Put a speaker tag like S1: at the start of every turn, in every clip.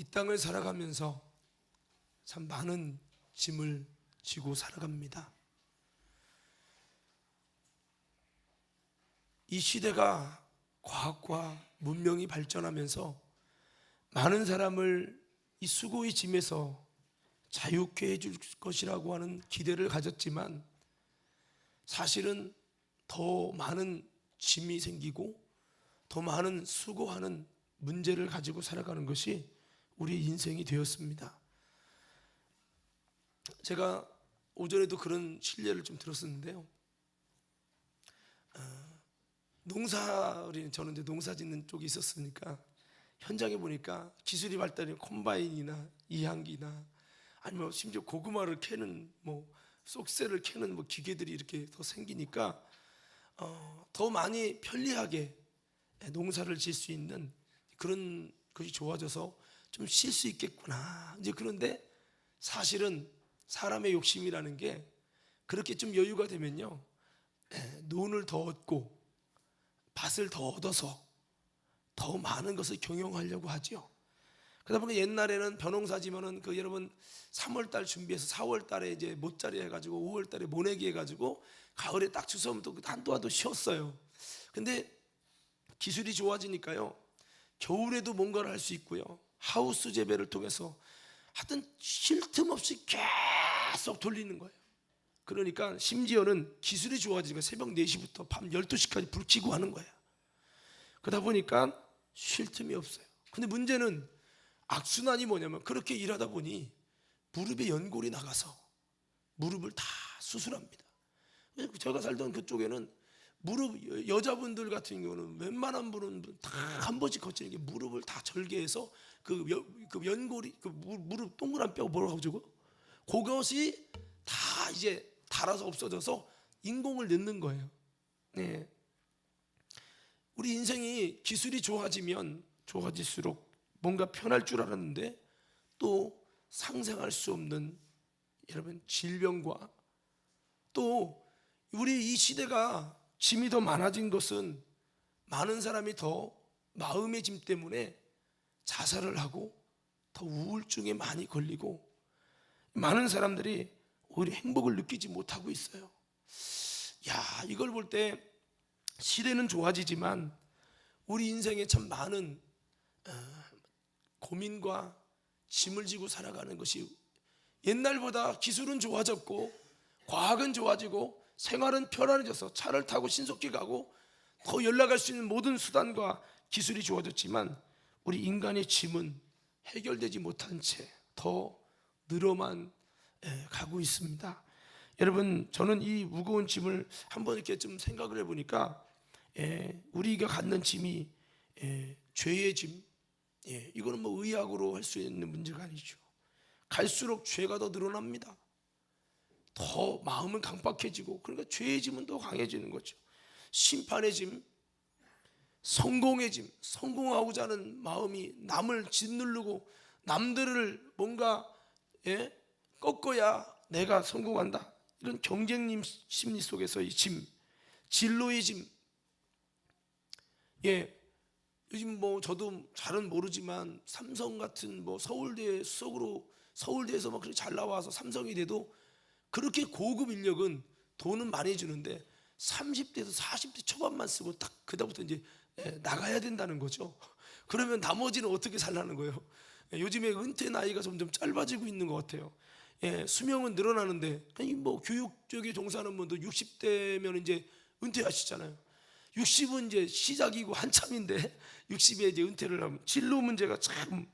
S1: 이 땅을 살아가면서 참 많은 짐을 지고 살아갑니다. 이 시대가 과학과 문명이 발전하면서 많은 사람을 이 수고의 짐에서 자유케 해줄 것이라고 하는 기대를 가졌지만 사실은 더 많은 짐이 생기고 더 많은 수고하는 문제를 가지고 살아가는 것이 우리 인생이 되었습니다. 제가 오전에도 그런 실례를 좀 들었었는데요. 저는 이제 농사 짓는 쪽에 있었으니까 현장에 보니까 기술이 발달된 콤바인이나 이항기나 아니면 심지어 고구마를 캐는 쏙새를 캐는 기계들이 이렇게 더 생기니까 더 많이 편리하게 농사를 지을 수 있는 그런 것이 좋아져서 좀 쉴 수 있겠구나. 이제 그런데 사실은 사람의 욕심이라는 게 그렇게 좀 여유가 되면요, 논을 더 얻고 밭을 더 얻어서 더 많은 것을 경영하려고 하죠. 그러다 보니 옛날에는 벼농사지면은 여러분 3월달 준비해서 4월달에 이제 못자리 해가지고 5월달에 모내기 해가지고 가을에 딱 주워오면 또 한동안 또 쉬었어요. 근데 기술이 좋아지니까요, 겨울에도 뭔가를 할 수 있고요, 하우스 재배를 통해서 하여튼 쉴 틈 없이 계속 돌리는 거예요. 그러니까 심지어는 기술이 좋아지니까 새벽 4시부터 밤 12시까지 불 켜고 하는 거예요. 그러다 보니까 쉴 틈이 없어요. 근데 문제는 악순환이 뭐냐면 그렇게 일하다 보니 무릎에 연골이 나가서 무릎을 다 수술합니다. 제가 살던 그쪽에는 무릎, 여자분들 같은 경우는 웬만한 분은 다 한 번씩 거치는 게 무릎을 다 절개해서 그 연골이 무릎 동그란 뼈 뭐라고 하죠? 그것이 다 이제 닳아서 없어져서 인공을 넣는 거예요. 네. 우리 인생이 기술이 좋아지면 좋아질수록 뭔가 편할 줄 알았는데 또 상상할 수 없는 여러분 질병과 또 우리 이 시대가 짐이 더 많아진 것은 많은 사람이 더 마음의 짐 때문에 자살을 하고 더 우울증에 많이 걸리고 많은 사람들이 오히려 행복을 느끼지 못하고 있어요. 이걸 볼 때 시대는 좋아지지만 우리 인생에 참 많은 고민과 짐을 지고 살아가는 것이 옛날보다 기술은 좋아졌고 과학은 좋아지고 생활은 편안해져서 차를 타고 신속히 가고 더 연락할 수 있는 모든 수단과 기술이 좋아졌지만 우리 인간의 짐은 해결되지 못한 채 더 늘어만 가고 있습니다. 여러분, 저는 이 무거운 짐을 한번 이렇게 좀 생각을 해보니까 우리가 갖는 짐이 죄의 짐, 이거는 의학으로 할 수 있는 문제가 아니죠. 갈수록 죄가 더 늘어납니다. 더 마음은 강박해지고 그러니까 죄의 짐은 더 강해지는 거죠. 심판의 짐, 성공의 짐, 성공하고자 하는 마음이 남을 짓누르고 남들을 뭔가 꺾어야 내가 성공한다, 이런 경쟁 심리 속에서의 짐, 진로의 짐. 요즘 저도 잘은 모르지만 삼성 같은 서울대 수석으로 서울대에서 그렇게 잘 나와서 삼성이 돼도 그렇게 고급 인력은 돈은 많이 주는데 30대에서 40대 초반만 쓰고 딱 그다음부터 이제 나가야 된다는 거죠. 그러면 나머지는 어떻게 살라는 거예요? 요즘에 은퇴 나이가 점점 짧아지고 있는 것 같아요. 수명은 늘어나는데 교육 쪽에 종사하는 분도 60대면 이제 은퇴하시잖아요. 60은 이제 시작이고 한참인데 60에 이제 은퇴를 하면 진로 문제가 참,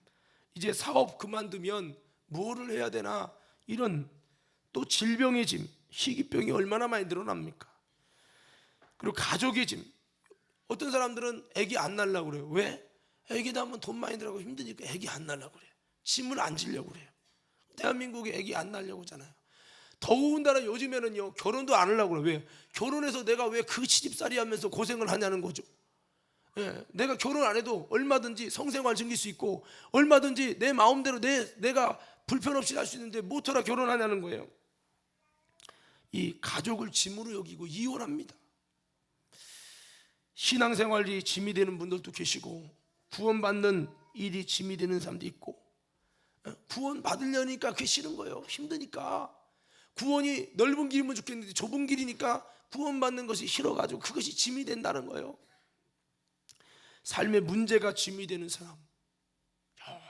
S1: 이제 사업 그만두면 뭐를 해야 되나, 이런 또 질병의 짐, 희귀병이 얼마나 많이 늘어납니까? 그리고 가족의 짐. 어떤 사람들은 아기 안 낳으려고 그래요. 왜? 아기 낳으면 돈 많이 들어가고 힘드니까 아기 안 낳으려고 그래요. 짐을 안 지려고 그래요. 대한민국에 아기 안 낳으려고 하잖아요. 더군다나 요즘에는요, 결혼도 안 하려고 그래요. 왜? 결혼해서 내가 왜 그 시집살이 하면서 고생을 하냐는 거죠. 내가 결혼 안 해도 얼마든지 성생활 즐길 수 있고 얼마든지 내 마음대로 내가 불편 없이 할 수 있는데 뭐더라 결혼하냐는 거예요. 이 가족을 짐으로 여기고 이혼합니다. 신앙생활이 짐이 되는 분들도 계시고 구원받는 일이 짐이 되는 사람도 있고 구원 받으려니까 그게 싫은 거예요. 힘드니까. 구원이 넓은 길이면 좋겠는데 좁은 길이니까 구원받는 것이 싫어가지고 그것이 짐이 된다는 거예요. 삶의 문제가 짐이 되는 사람,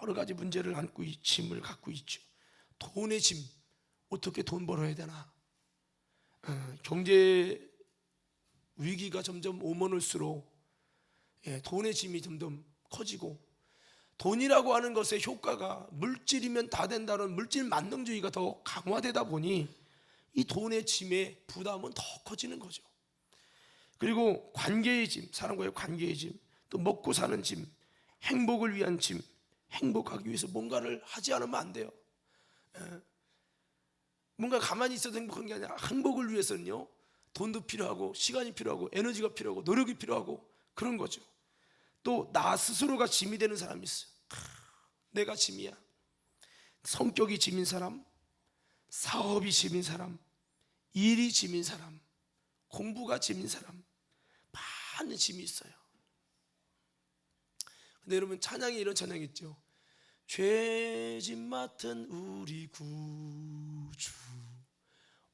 S1: 여러 가지 문제를 안고 짐을 갖고 있죠. 돈의 짐, 어떻게 돈 벌어야 되나. 경제 위기가 점점 오면올수록 돈의 짐이 점점 커지고, 돈이라고 하는 것의 효과가 물질이면 다 된다는 물질 만능주의가 더 강화되다 보니 이 돈의 짐의 부담은 더 커지는 거죠. 그리고 관계의 짐, 사람과의 관계의 짐, 또 먹고 사는 짐, 행복을 위한 짐, 행복하기 위해서 뭔가를 하지 않으면 안 돼요. 뭔가 가만히 있어도 행복한 게 아니라 행복을 위해서는요, 돈도 필요하고 시간이 필요하고 에너지가 필요하고 노력이 필요하고 그런 거죠. 또 나 스스로가 짐이 되는 사람이 있어요. 내가 짐이야. 성격이 짐인 사람, 사업이 짐인 사람, 일이 짐인 사람, 공부가 짐인 사람, 많은 짐이 있어요. 근데 여러분, 찬양에 이런 찬양이 있죠. 죄짐 맡은 우리 구주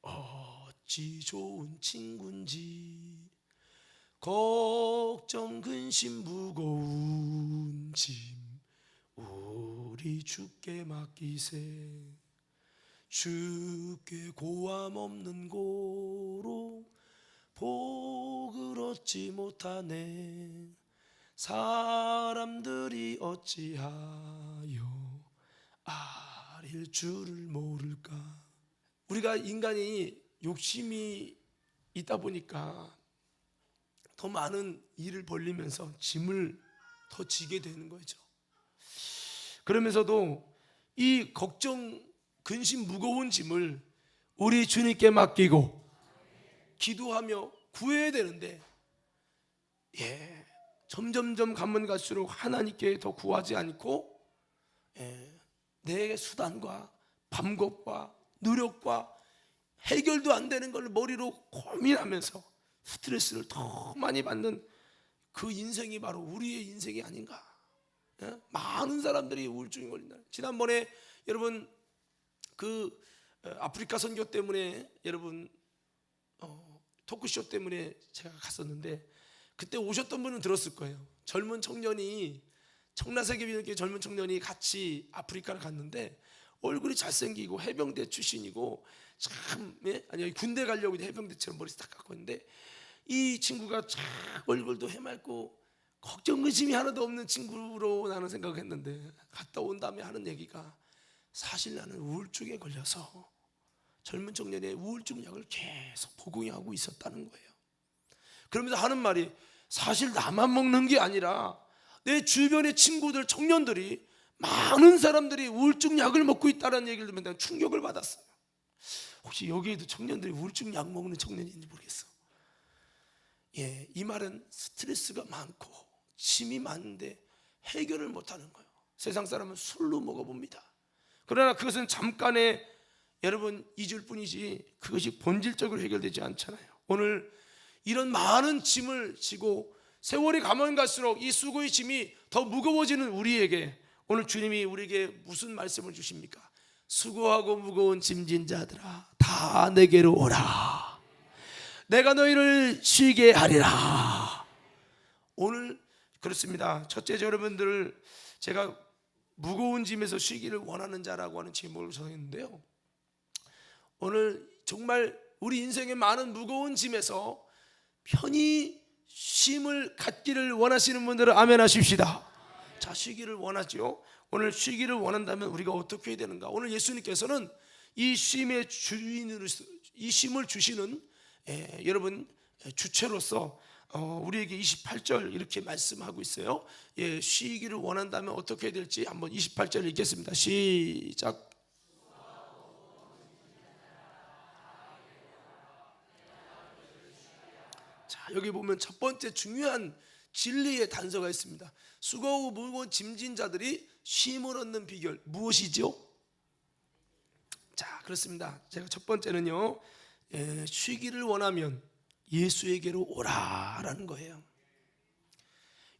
S1: 어찌 좋은 친구인지, 걱정 근심 무거운 짐 우리 주께 맡기세. 주께 고함 없는 고로 복을 얻지 못하네. 사람들이 어찌하여 아릴 줄을 모를까. 우리가 인간이 욕심이 있다 보니까 더 많은 일을 벌리면서 짐을 더 지게 되는 거죠. 그러면서도 이 걱정, 근심 무거운 짐을 우리 주님께 맡기고 기도하며 구해야 되는데, 점점점 가면 갈수록 하나님께 더 구하지 않고 내 수단과 방법과 노력과 해결도 안 되는 걸 머리로 고민하면서 스트레스를 더 많이 받는 그 인생이 바로 우리의 인생이 아닌가. 많은 사람들이 우울증에 걸린다. 지난번에 여러분 그 아프리카 선교 때문에 여러분 토크쇼 때문에 제가 갔었는데, 그때 오셨던 분은 들었을 거예요. 젊은 청년이, 청라세계비전교회 젊은 청년이 같이 아프리카를 갔는데 얼굴이 잘생기고 해병대 출신이고 참, 아니 군대 가려고 해병대처럼 머리 딱 깎고 있는데, 이 친구가 참 얼굴도 해맑고 걱정 근심이 하나도 없는 친구로 나는 생각했는데, 갔다 온 다음에 하는 얘기가, 사실 나는 우울증에 걸려서 젊은 청년의 우울증 약을 계속 복용하고 있었다는 거예요. 그러면서 하는 말이, 사실 나만 먹는 게 아니라 내 주변의 친구들, 청년들이, 많은 사람들이 우울증 약을 먹고 있다는 얘기를 들으면 내가 충격을 받았어요. 혹시 여기에도 청년들이 우울증 약 먹는 청년이 있는지 모르겠어. 이 말은 스트레스가 많고 짐이 많은데 해결을 못하는 거예요. 세상 사람은 술로 먹어봅니다. 그러나 그것은 잠깐의 여러분 잊을 뿐이지 그것이 본질적으로 해결되지 않잖아요. 오늘 이런 많은 짐을 지고 세월이 가면 갈수록 이 수고의 짐이 더 무거워지는 우리에게 오늘 주님이 우리에게 무슨 말씀을 주십니까? 수고하고 무거운 짐진 자들아, 다 내게로 오라. 내가 너희를 쉬게 하리라. 오늘 그렇습니다. 첫째, 여러분들, 제가 무거운 짐에서 쉬기를 원하는 자라고 하는 제목을 정했는데요, 오늘 정말 우리 인생의 많은 무거운 짐에서 편히 쉼을 갖기를 원하시는 분들은 아멘 하십시다. 자, 쉬기를 원하죠. 오늘 쉬기를 원한다면 우리가 어떻게 해야 되는가? 오늘 예수님께서는 이 쉼의 주인으로, 이 쉼을 주시는 여러분 주체로서 우리에게 28절 이렇게 말씀하고 있어요. 쉬기를 원한다면 어떻게 해야 될지 한번 28절 읽겠습니다. 시작. 자, 여기 보면 첫 번째 중요한 진리의 단서가 있습니다. 수고하고 무거운 짐진 자들이 쉼을 얻는 비결 무엇이죠? 자, 그렇습니다. 제가 첫 번째는요, 쉬기를 원하면 예수에게로 오라라는 거예요.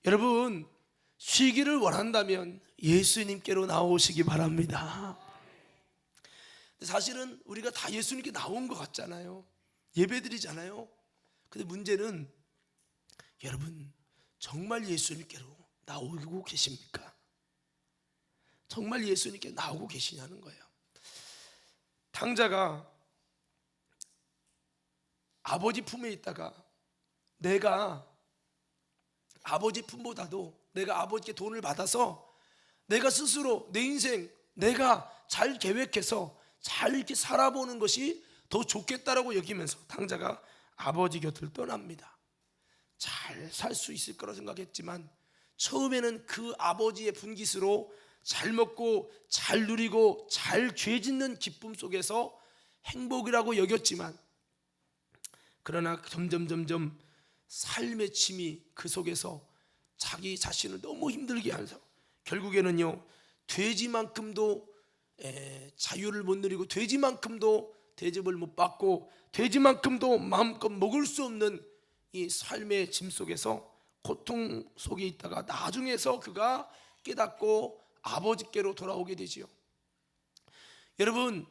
S1: 여러분, 쉬기를 원한다면 예수님께로 나오시기 바랍니다. 근데 사실은 우리가 다 예수님께 나온 것 같잖아요. 예배드리잖아요. 근데 문제는 여러분 정말 예수님께로 나오고 계십니까? 정말 예수님께 나오고 계시냐는 거예요. 탕자가 아버지 품에 있다가 내가 아버지 품보다도 내가 아버지께 돈을 받아서 내가 스스로 내 인생 내가 잘 계획해서 잘 이렇게 살아보는 것이 더 좋겠다라고 여기면서 탕자가 아버지 곁을 떠납니다. 잘 살 수 있을 거라 생각했지만 처음에는 그 아버지의 분깃으로 잘 먹고 잘 누리고 잘 죄 짓는 기쁨 속에서 행복이라고 여겼지만 그러나 점점 삶의 짐이 그 속에서 자기 자신을 너무 힘들게 하면서 결국에는요 돼지만큼도 자유를 못 누리고 돼지만큼도 대접을 못 받고 돼지만큼도 마음껏 먹을 수 없는 이 삶의 짐 속에서 고통 속에 있다가 나중에서 그가 깨닫고 아버지께로 돌아오게 되지요. 여러분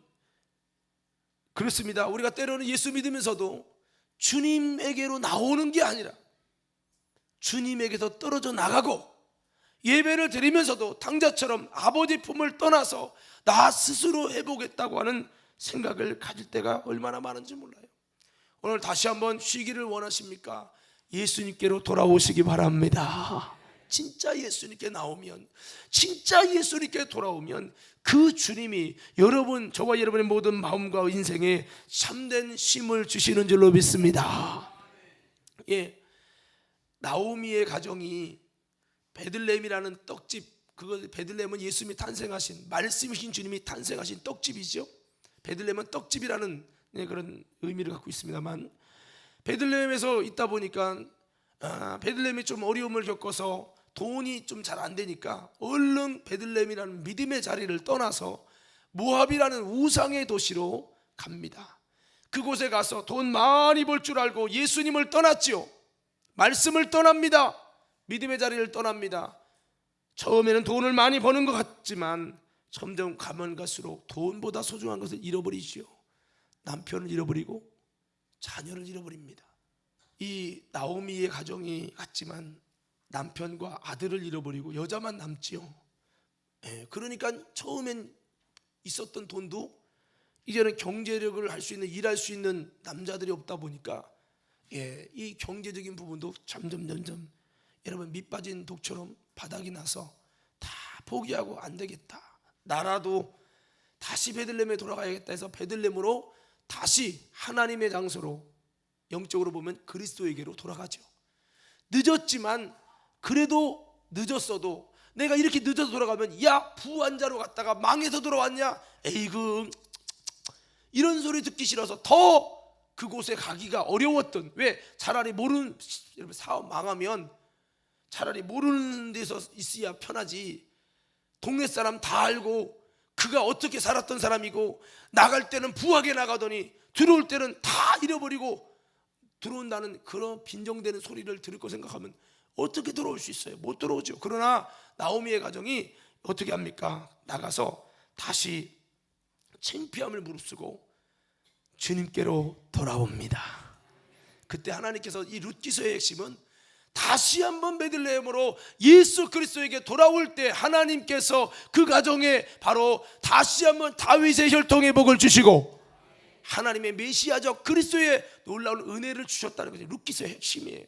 S1: 그렇습니다. 우리가 때로는 예수 믿으면서도 주님에게로 나오는 게 아니라 주님에게서 떨어져 나가고 예배를 드리면서도 탕자처럼 아버지 품을 떠나서 나 스스로 해보겠다고 하는 생각을 가질 때가 얼마나 많은지 몰라요. 오늘 다시 한번 쉬기를 원하십니까? 예수님께로 돌아오시기 바랍니다. 진짜 예수님께 나오면, 진짜 예수님께 돌아오면 그 주님이 여러분, 저와 여러분의 모든 마음과 인생에 참된 쉼을 주시는 줄로 믿습니다. 예, 나오미의 가정이 베들레헴이라는 떡집, 그거 베들레헴은 예수님이 탄생하신, 말씀이신 주님이 탄생하신 떡집이죠. 베들레헴은 떡집이라는 그런 의미를 갖고 있습니다만, 베들레헴에서 있다 보니까 베들레헴이 좀 어려움을 겪어서 돈이 좀 잘 안 되니까 얼른 베들레헴이라는 믿음의 자리를 떠나서 모압이라는 우상의 도시로 갑니다. 그곳에 가서 돈 많이 벌 줄 알고 예수님을 떠났지요. 말씀을 떠납니다. 믿음의 자리를 떠납니다. 처음에는 돈을 많이 버는 것 같지만 점점 가면 갈수록 돈보다 소중한 것을 잃어버리지요. 남편을 잃어버리고 자녀를 잃어버립니다. 이 나오미의 가정이 같지만 남편과 아들을 잃어버리고 여자만 남지요. 그러니까 처음엔 있었던 돈도 이제는 경제력을 할 수 있는, 일할 수 있는 남자들이 없다 보니까 이 경제적인 부분도 점점 여러분 밑 빠진 독처럼 바닥이 나서 다 포기하고 안 되겠다, 나라도 다시 베들레헴에 돌아가야겠다 해서 베들레헴으로 다시 하나님의 장소로, 영적으로 보면 그리스도에게로 돌아가죠. 늦었지만 그래도 늦었어도 내가 이렇게 늦어서 돌아가면 야 부환자로 갔다가 망해서 돌아왔냐, 에이그 이런 소리 듣기 싫어서 더 그곳에 가기가 어려웠던, 왜 차라리 모르는, 여러분 사업 망하면 차라리 모르는 데서 있어야 편하지, 동네 사람 다 알고 그가 어떻게 살았던 사람이고 나갈 때는 부하게 나가더니 들어올 때는 다 잃어버리고 들어온다는 그런 빈정대는 소리를 들을 거 생각하면 어떻게 들어올 수 있어요? 못 들어오죠. 그러나 나오미의 가정이 어떻게 합니까? 나가서 다시 창피함을 무릅쓰고 주님께로 돌아옵니다. 그때 하나님께서 이 룻기서의 핵심은 다시 한번 베들레헴으로 예수 그리스도에게 돌아올 때 하나님께서 그 가정에 바로 다시 한번 다윗의 혈통의 복을 주시고 하나님의 메시아적 그리스도의 놀라운 은혜를 주셨다는 것이 룻기서의 핵심이에요.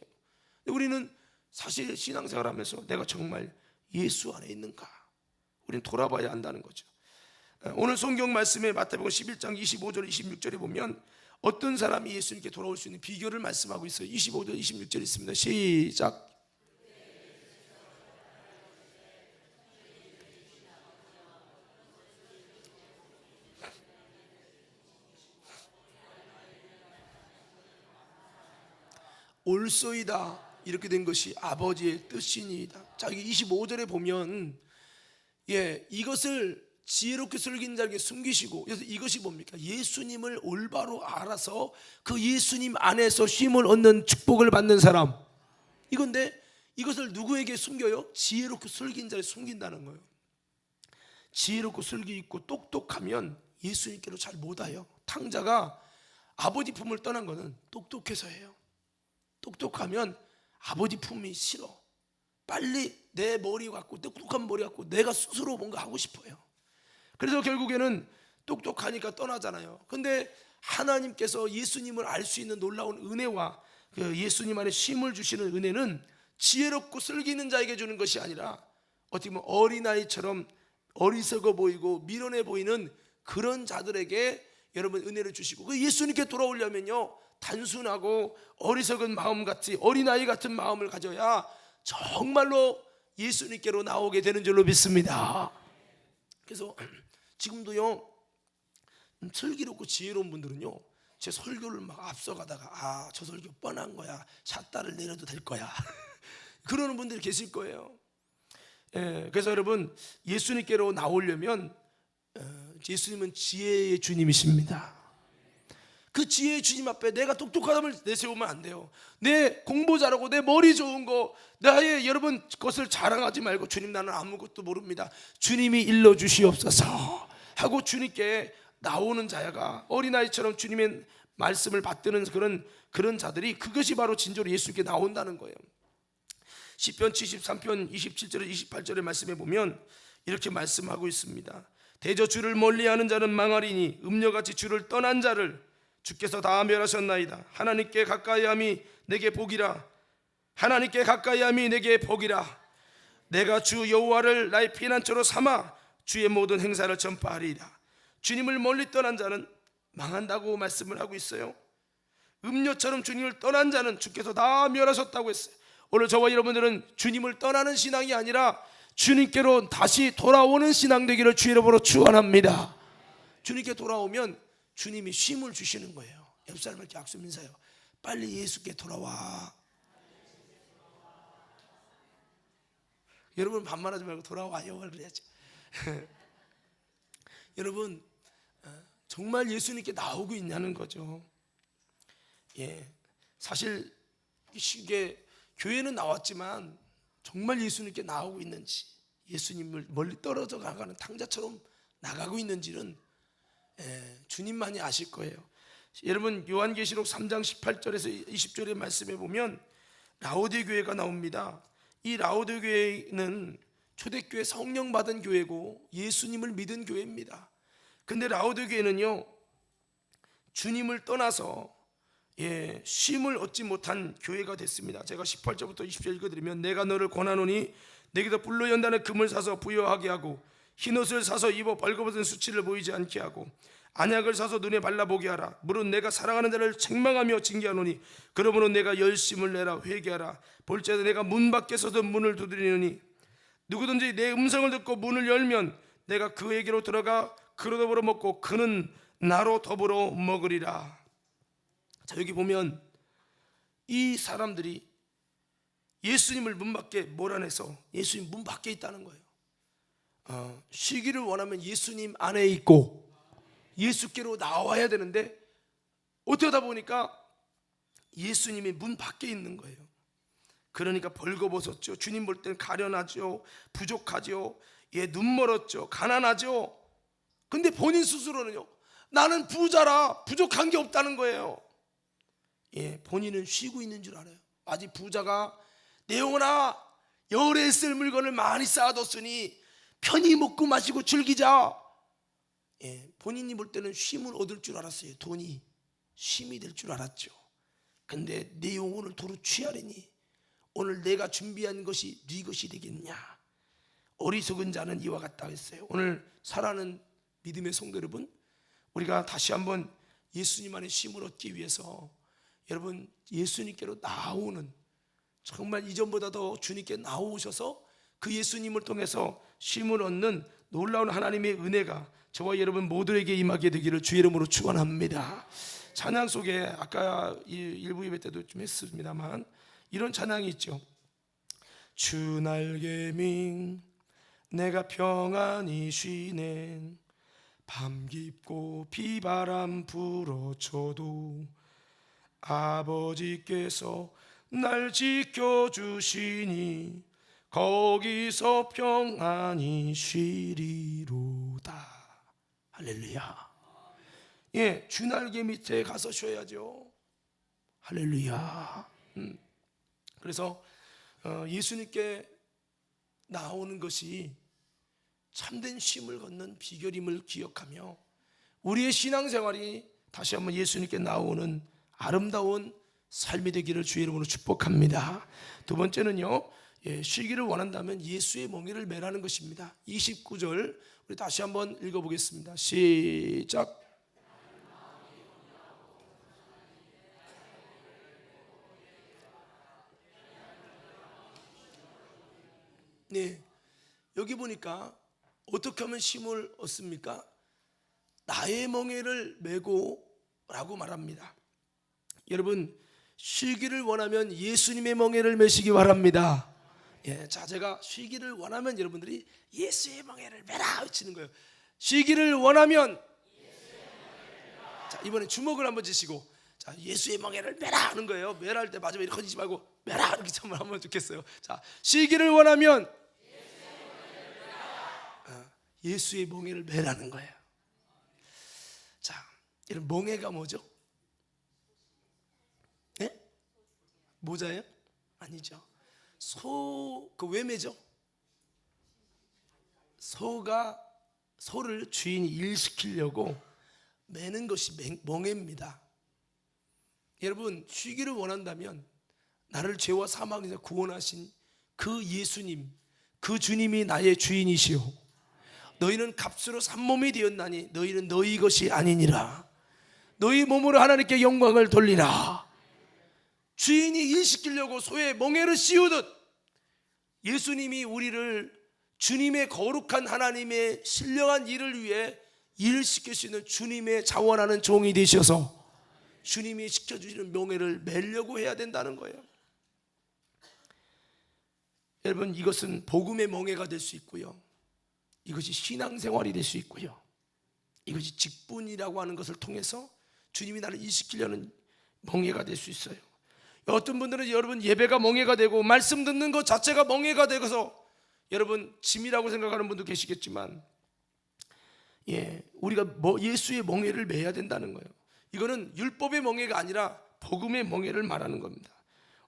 S1: 우리는 사실 신앙생활하면서 내가 정말 예수 안에 있는가, 우리는 돌아봐야 한다는 거죠. 오늘 성경 말씀에 마태복음 11장 25절 26절에 보면 어떤 사람이 예수님께 돌아올 수 있는 비결을 말씀하고 있어요. 25절 26절 있습니다. 시작. 올소이다, 이렇게 된 것이 아버지의 뜻이니이다. 자, 25절에 보면 이것을 지혜롭게 섬긴 자에게 숨기시고, 그래서 이것이 뭡니까? 예수님을 올바로 알아서 그 예수님 안에서 쉼을 얻는 축복을 받는 사람, 이건데 이것을 누구에게 숨겨요? 지혜롭게 섬긴 자에게 숨긴다는 거예요. 지혜롭고 슬기 있고 똑똑하면 예수님께로 잘 못 와요. 탕자가 아버지 품을 떠난 거는 똑똑해서예요. 똑똑하면 아버지 품이 싫어. 빨리 내 머리 갖고, 똑똑한 머리 갖고 내가 스스로 뭔가 하고 싶어요. 그래서 결국에는 똑똑하니까 떠나잖아요. 근데 하나님께서 예수님을 알 수 있는 놀라운 은혜와 그 예수님 안에 쉼을 주시는 은혜는 지혜롭고 슬기 있는 자에게 주는 것이 아니라 어떻게 보면 어린아이처럼 어리석어 보이고 미련해 보이는 그런 자들에게 여러분 은혜를 주시고, 그 예수님께 돌아오려면요 단순하고 어리석은 마음같이 어린아이 같은 마음을 가져야 정말로 예수님께로 나오게 되는 줄로 믿습니다. 그래서 지금도요 슬기롭고 지혜로운 분들은요 제 설교를 막 앞서가다가 저 설교 뻔한 거야, 샷다를 내려도 될 거야 그러는 분들이 계실 거예요. 그래서 여러분 예수님께로 나오려면 예수님은 지혜의 주님이십니다. 그 지혜의 주님 앞에 내가 똑똑하다면 내세우면 안 돼요. 내 공부 잘하고 내 머리 좋은 거 나의 여러분 것을 자랑하지 말고, 주님 나는 아무것도 모릅니다, 주님이 일러주시옵소서 하고 주님께 나오는 자야가 어린아이처럼 주님의 말씀을 받드는 그런 자들이, 그것이 바로 진짜로 예수님께 나온다는 거예요. 시편 73편 27절에 28절의 말씀에 보면 이렇게 말씀하고 있습니다. 대저 주를 멀리하는 자는 망하리니 음녀같이 주를 떠난 자를 주께서 다 멸하셨나이다. 하나님께 가까이함이 내게 복이라. 하나님께 가까이함이 내게 복이라. 내가 주 여호와를 나의 피난처로 삼아 주의 모든 행사를 전파하리라. 주님을 멀리 떠난 자는 망한다고 말씀을 하고 있어요. 음녀처럼 주님을 떠난 자는 주께서 다 멸하셨다고 했어요. 오늘 저와 여러분들은 주님을 떠나는 신앙이 아니라 주님께로 다시 돌아오는 신앙 되기를 주의 이름으로 축원합니다. 주님께 돌아오면 주님이 쉼을 주시는 거예요. 옆 사람에게 약속 인사해요. 빨리 예수께 돌아와. 여러분 반말하지 말고 돌아와요 그래야지. 여러분 정말 예수님께 나오고 있냐는 거죠. 사실 이게 교회는 나왔지만 정말 예수님께 나오고 있는지, 예수님을 멀리 떨어져 나가는 탕자처럼 나가고 있는지는 주님만이 아실 거예요. 여러분 요한계시록 3장 18절에서 20절의 말씀에 보면 라오디게 교회가 나옵니다. 이 라오디게 교회는 초대교회 성령 받은 교회고 예수님을 믿은 교회입니다. 근데 라오디게 교회는요 주님을 떠나서 쉼을 얻지 못한 교회가 됐습니다. 제가 18절부터 20절 읽어드리면, 내가 너를 권하노니 내게서 불로 연단의 금을 사서 부여하게 하고 흰옷을 사서 입어 벌거벗은 수치를 보이지 않게 하고 안약을 사서 눈에 발라보게 하라. 물은 내가 사랑하는 자를 책망하며 징계하노니 그러므로 내가 열심을 내라. 회개하라. 볼지어다 내가 문 밖에 서서 문을 두드리노니 누구든지 내 음성을 듣고 문을 열면 내가 그에게로 들어가 그로 더불어 먹고 그는 나로 더불어 먹으리라. 자, 여기 보면 이 사람들이 예수님을 문 밖에 몰아내서 예수님 문 밖에 있다는 거예요. 쉬기를 원하면 예수님 안에 있고 예수께로 나와야 되는데 어떻게 하다 보니까 예수님이 문 밖에 있는 거예요. 그러니까 벌거벗었죠. 주님 볼 때는 가련하죠. 부족하죠. 눈 멀었죠. 가난하죠. 근데 본인 스스로는요, 나는 부자라 부족한 게 없다는 거예요. 본인은 쉬고 있는 줄 알아요. 아직 부자가 내 영혼아 열에 쓸 물건을 많이 쌓아뒀으니 편히 먹고 마시고 즐기자. 본인이 볼 때는 쉼을 얻을 줄 알았어요. 돈이 쉼이 될 줄 알았죠. 근데 내 영혼을 도로 취하리니 오늘 내가 준비한 것이 네 것이 되겠냐. 어리석은 자는 이와 같다 했어요. 오늘 사랑하는 믿음의 성도 여러분, 우리가 다시 한번 예수님 안에 쉼을 얻기 위해서 여러분 예수님께로 나오는, 정말 이전보다 더 주님께 나오셔서 그 예수님을 통해서 쉼을 얻는 놀라운 하나님의 은혜가 저와 여러분 모두에게 임하게 되기를 주의 이름으로 축원합니다. 찬양 속에 아까 일부 예배 때도 좀 했습니다만 이런 찬양이 있죠. 주 날개민 내가 평안히 쉬네, 밤 깊고 비바람 불어쳐도 아버지께서 날 지켜주시니 거기서 평안히 쉬리로다. 할렐루야. 쥐날개 밑에 가서 쉬어야죠. 할렐루야. 그래서 예수님께 나오는 것이 참된 쉼을 걷는 비결임을 기억하며 우리의 신앙생활이 다시 한번 예수님께 나오는 아름다운 삶이 되기를 주의 이름으로 축복합니다. 두 번째는요, 쉬기를 원한다면 예수의 멍에를 매라는 것입니다. 29절 우리 다시 한번 읽어보겠습니다. 시작. 네, 여기 보니까 어떻게 하면 쉼을 얻습니까? 나의 멍에를 메고 라고 말합니다. 여러분, 쉬기를 원하면 예수님의 멍에를 메시기 바랍니다. 자, 제가 쉬기를 원하면 여러분들이 예수의 멍에를 메라 외치는 거예요. 쉬기를 원하면, 자, 이번에 주먹을 한번 쥐시고, 자, 예수의 멍에를 메라 하는 거예요. 메라 할 때 마지막에 이렇게 하지 말고 메라 이렇게 정말 하면 좋겠어요. 자, 쉬기를 원하면 예수의 멍에를 매라는 거예요. 자, 이런 멍에가 뭐죠? 네? 모자예요? 아니죠. 그 왜 매죠? 소를 주인이 일시키려고 매는 것이 멍에입니다. 여러분, 쉬기를 원한다면 나를 죄와 사망에서 구원하신 그 예수님, 그 주님이 나의 주인이시오. 너희는 값으로 산 몸이 되었나니 너희는 너희 것이 아니니라. 너희 몸으로 하나님께 영광을 돌리라. 주인이 일시키려고 소의 멍에를 씌우듯 예수님이 우리를 주님의 거룩한 하나님의 신령한 일을 위해 일을 시킬 수 있는 주님의 자원하는 종이 되셔서 주님이 시켜주시는 멍에를 매려고 해야 된다는 거예요. 여러분, 이것은 복음의 멍에가 될 수 있고요, 이것이 신앙생활이 될 수 있고요, 이것이 직분이라고 하는 것을 통해서 주님이 나를 일시키려는 멍에가 될 수 있어요. 어떤 분들은 여러분 예배가 멍에가 되고 말씀 듣는 것 자체가 멍에가 되어서 여러분 짐이라고 생각하는 분도 계시겠지만, 우리가 예수의 멍에를 매야 된다는 거예요. 이거는 율법의 멍에가 아니라 복음의 멍에를 말하는 겁니다.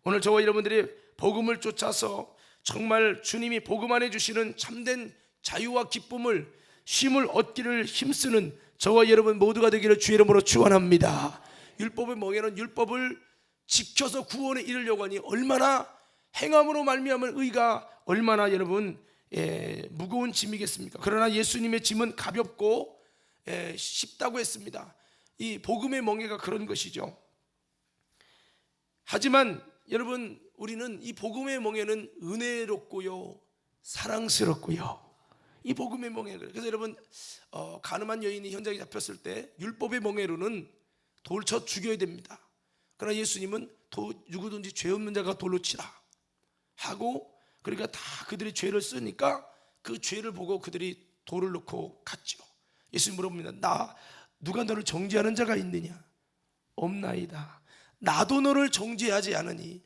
S1: 오늘 저와 여러분들이 복음을 쫓아서 정말 주님이 복음 안에 주시는 참된 자유와 기쁨을, 쉼을 얻기를 힘쓰는 저와 여러분 모두가 되기를 주의 이름으로 축원합니다. 율법의 멍에는 율법을 지켜서 구원에 이르려고 하니 얼마나 행함으로 말미암은 의가 얼마나 여러분 무거운 짐이겠습니까? 그러나 예수님의 짐은 가볍고 쉽다고 했습니다. 이 복음의 멍에가 그런 것이죠. 하지만 여러분, 우리는 이 복음의 멍에는 은혜롭고요, 사랑스럽고요, 이 복음의 멍에. 그래서 여러분, 가늠한 여인이 현장에 잡혔을 때 율법의 멍에로는 돌 쳐 죽여야 됩니다. 그러나 예수님은 누구든지 죄 없는 자가 돌로 치라 하고, 그러니까 다 그들이 죄를 쓰니까 그 죄를 보고 그들이 돌을 놓고 갔죠. 예수님 물어봅니다. 누가 너를 정죄하는 자가 있느냐? 없나이다. 나도 너를 정죄하지 않으니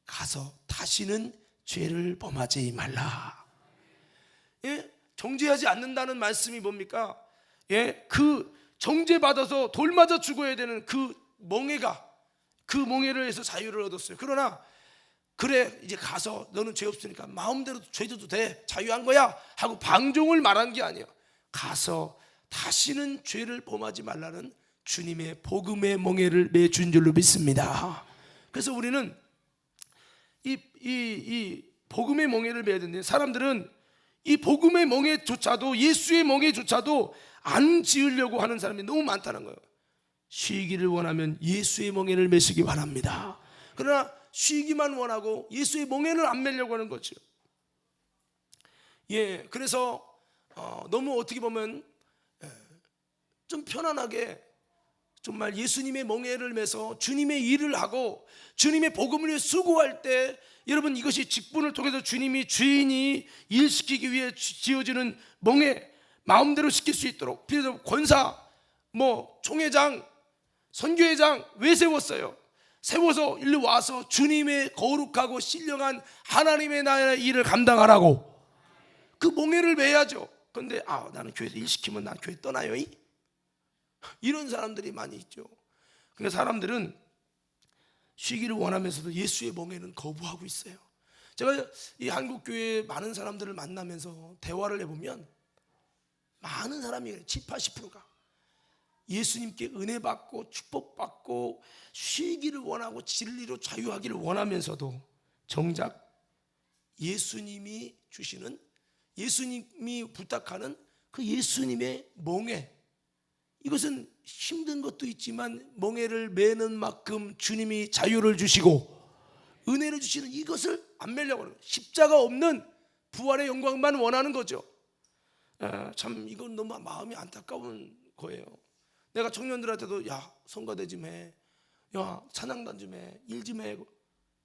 S1: 가서 다시는 죄를 범하지 말라. 정죄하지 않는다는 말씀이 뭡니까? 그 정죄받아서 돌 맞아 죽어야 되는 그 멍에를 해서 자유를 얻었어요. 그러나 그래, 이제 가서 너는 죄 없으니까 마음대로 죄져도 돼, 자유한 거야 하고 방종을 말한 게 아니에요. 가서 다시는 죄를 범하지 말라는 주님의 복음의 멍에를 매준 줄로 믿습니다. 그래서 우리는 이 복음의 멍에를 매야 되는데, 사람들은 이 복음의 멍에조차도, 예수의 멍에조차도 안 지으려고 하는 사람이 너무 많다는 거예요. 쉬기를 원하면 예수의 멍에를 매시기 바랍니다. 그러나 쉬기만 원하고 예수의 멍에를 안 매려고 하는 거죠. 그래서 너무 어떻게 보면 좀 편안하게 정말 예수님의 멍에를 매서 주님의 일을 하고 주님의 복음을 위해 수고할 때, 여러분, 이것이 직분을 통해서 주인이 일시키기 위해 지어지는 멍에 마음대로 시킬 수 있도록, 비록 권사, 총회장, 선교회장 왜 세웠어요? 세워서 일로 와서 주님의 거룩하고 신령한 하나님의 나라의 일을 감당하라고 그 멍에를 매야죠. 그런데 나는 교회에서 일 시키면 난 교회 떠나요? 이런 사람들이 많이 있죠. 그러니까 사람들은 쉬기를 원하면서도 예수의 멍에는 거부하고 있어요. 제가 이 한국교회 많은 사람들을 만나면서 대화를 해보면 많은 사람이 7, 80%가 예수님께 은혜 받고 축복 받고 쉬기를 원하고 진리로 자유하기를 원하면서도 정작 예수님이 주시는, 예수님이 부탁하는 그 예수님의 멍에, 이것은 힘든 것도 있지만 멍에를 매는 만큼 주님이 자유를 주시고 은혜를 주시는 이것을 안 매려고 하는 거예요. 십자가 없는 부활의 영광만 원하는 거죠. 참 이건 너무 마음이 안타까운 거예요. 내가 청년들한테도 야 성가대 좀 해, 야 찬양단 좀 해, 일 좀 해.